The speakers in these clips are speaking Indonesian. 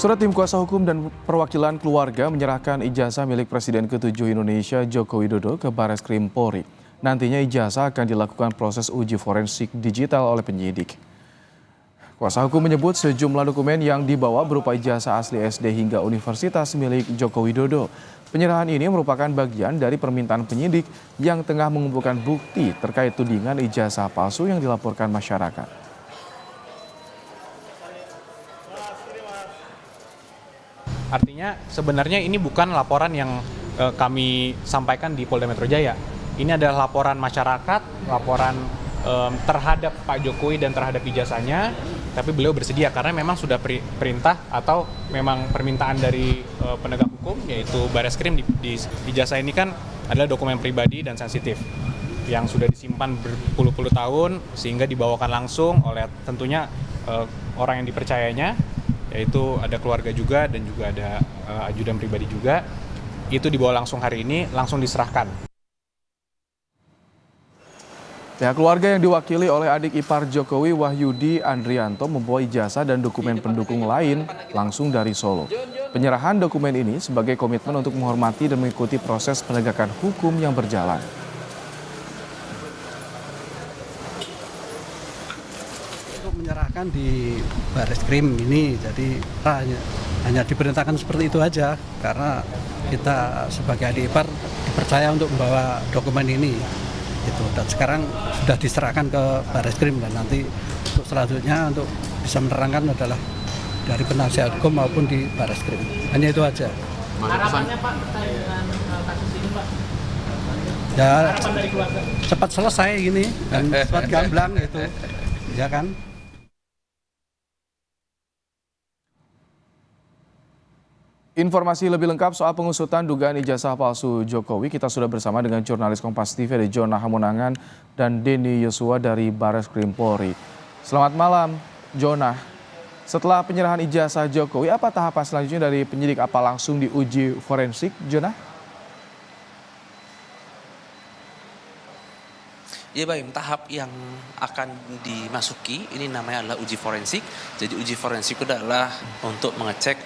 Surat tim kuasa hukum dan perwakilan keluarga menyerahkan ijazah milik Presiden ke-7 Indonesia Joko Widodo ke Bareskrim Polri. Nantinya ijazah akan dilakukan proses uji forensik digital oleh penyidik. Kuasa hukum menyebut sejumlah dokumen yang dibawa berupa ijazah asli SD hingga universitas milik Joko Widodo. Penyerahan ini merupakan bagian dari permintaan penyidik yang tengah mengumpulkan bukti terkait tudingan ijazah palsu yang dilaporkan masyarakat. Artinya sebenarnya ini bukan laporan yang kami sampaikan di Polda Metro Jaya. Ini adalah laporan masyarakat, laporan terhadap Pak Jokowi dan terhadap ijazahnya. Tapi beliau bersedia karena memang sudah perintah atau memang permintaan dari penegak hukum yaitu Bareskrim di ijazah ini kan adalah dokumen pribadi dan sensitif yang sudah disimpan berpuluh-puluh tahun sehingga dibawakan langsung oleh tentunya orang yang dipercayanya, yaitu ada keluarga juga dan juga ada ajudan pribadi juga. Itu dibawa langsung hari ini, langsung diserahkan. Pihak keluarga yang diwakili oleh adik ipar Jokowi Wahyudi Andrianto membawa ijazah dan dokumen pendukung lain langsung dari Solo. Penyerahan dokumen ini sebagai komitmen untuk menghormati dan mengikuti proses penegakan hukum yang berjalan. Untuk menyerahkan di Bareskrim ini, jadi hanya diperintahkan seperti itu aja karena kita sebagai adik ipar dipercaya untuk membawa dokumen ini. Dan sekarang sudah diserahkan ke Bareskrim dan nanti untuk selanjutnya untuk bisa menerangkan adalah dari penasihat hukum maupun di Bareskrim. Hanya itu aja. Harapannya Pak terkait dengan kasus ini Pak? Ya, harapan dari keluarga? cepat selesai ini dan cepat gamblang gitu, ya kan? Informasi lebih lengkap soal pengusutan dugaan ijazah palsu Jokowi, kita sudah bersama dengan jurnalis Kompas TV dari Jona Hamonangan dan Denny Yosua dari Bareskrim Polri. Selamat malam, Jona. Setelah penyerahan ijazah Jokowi, apa tahapan selanjutnya dari penyidik? Apa langsung diuji forensik, Jona? Ya baik, tahap yang akan dimasuki ini namanya adalah uji forensik. Jadi uji forensik itu adalah untuk mengecek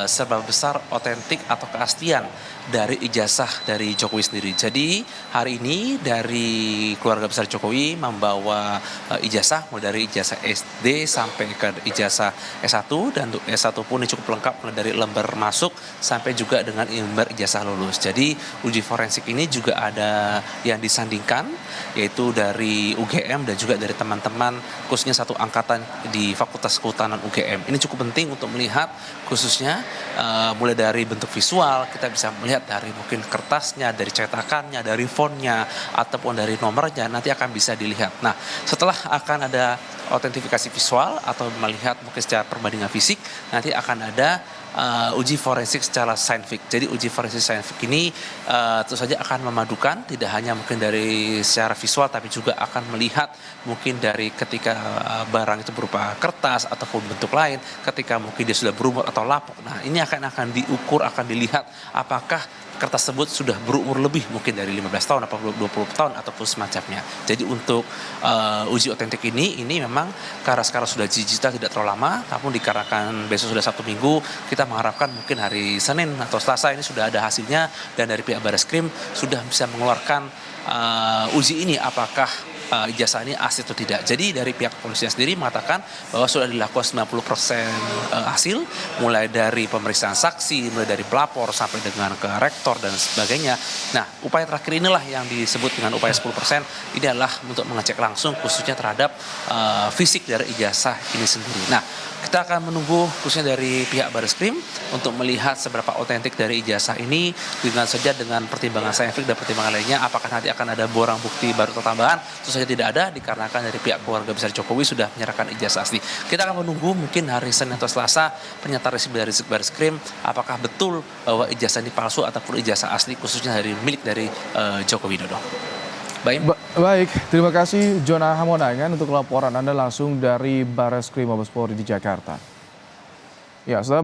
seberapa besar otentik atau keaslian dari ijazah dari Jokowi sendiri. Jadi hari ini dari keluarga besar Jokowi membawa ijazah mulai dari ijazah SD sampai ke ijazah S1, dan untuk S1 pun ini cukup lengkap mulai dari lembar masuk sampai juga dengan lembar ijazah lulus. Jadi uji forensik ini juga ada yang disandingkan yaitu dari UGM dan juga dari teman-teman khususnya satu angkatan di Fakultas Kehutanan UGM. Ini cukup penting untuk melihat khususnya mulai dari bentuk visual, kita bisa melihat dari mungkin kertasnya, dari cetakannya, dari fontnya, ataupun dari nomornya nanti akan bisa dilihat. Nah, setelah akan ada autentifikasi visual atau melihat mungkin secara perbandingan fisik, nanti akan ada uji forensik secara saintifik. Jadi uji forensik saintifik ini tentu saja akan memadukan tidak hanya mungkin dari secara visual tapi juga akan melihat mungkin dari ketika barang itu berupa kertas ataupun bentuk lain, ketika mungkin dia sudah berumur atau lapuk. Nah, ini akan diukur, akan dilihat apakah kertas tersebut sudah berumur lebih mungkin dari 15 tahun atau 20 tahun ataupun semacamnya. Jadi untuk uji otentik ini memang karena sekarang sudah digital tidak terlalu lama, namun dikarenakan besok sudah 1 minggu, kita mengharapkan mungkin hari Senin atau Selasa ini sudah ada hasilnya dan dari pihak Bareskrim sudah bisa mengeluarkan uji ini apakah ijazah ini asli atau tidak. Jadi dari pihak kepolisian sendiri mengatakan bahwa sudah dilakukan 90% hasil, mulai dari pemeriksaan saksi, mulai dari pelapor sampai dengan ke rektor dan sebagainya. Nah, upaya terakhir inilah yang disebut dengan upaya 10%. Ini adalah untuk mengecek langsung khususnya terhadap fisik dari ijazah ini sendiri. Nah, kita akan menunggu khususnya dari pihak Bareskrim untuk melihat seberapa otentik dari ijazah ini dengan pertimbangan saintifik dan pertimbangan lainnya. Apakah nanti akan ada borang bukti baru atau tambahan? Tentu saja tidak ada dikarenakan dari pihak keluarga besar Jokowi sudah menyerahkan ijazah asli. Kita akan menunggu mungkin hari Senin atau Selasa pernyataan resmi dari Bareskrim apakah betul bahwa ijazah ini palsu ataupun ijazah asli khususnya dari milik dari Joko Widodo. Baik, terima kasih Jona Hamonangan untuk laporan Anda langsung dari Bareskrim Mabes Polri di Jakarta. Ya,